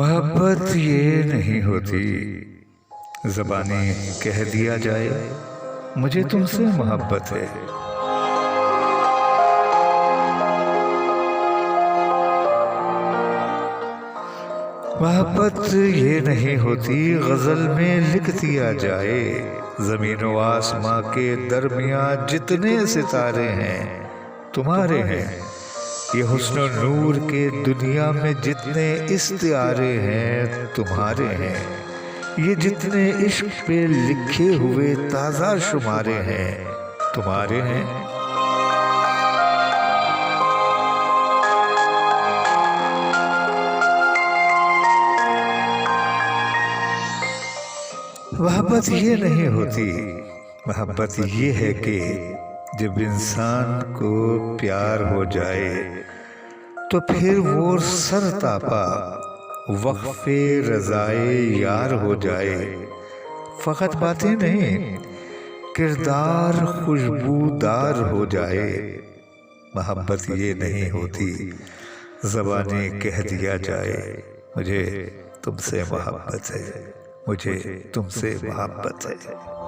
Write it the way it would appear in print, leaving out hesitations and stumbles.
मोहब्बत ये नहीं होती ज़बानी कह दिया जाए मुझे तुमसे मोहब्बत है। मोहब्बत ये नहीं होती गज़ल में लिख दिया जाए। ज़मीन व आसमां के दरमियाँ जितने सितारे हैं तुम्हारे हैं। ये हुस्न नूर के दुनिया में जितने इस्तिआरे हैं तुम्हारे हैं। ये जितने इश्क पे लिखे हुए ताज़ा शुमारे हैं तुम्हारे हैं। मोहब्बत ये नहीं होती, मोहब्बत ये है कि जब इंसान को प्यार हो जाए तो फिर वो सरतापा वक्फे रज़ाए यार हो जाए। फ़कत बातें नहीं किरदार खुशबूदार हो जाए। मोहब्बत ये नहीं होती ज़बानी कह दिया जाए मुझे तुमसे मोहब्बत है, मुझे तुमसे मोहब्बत है।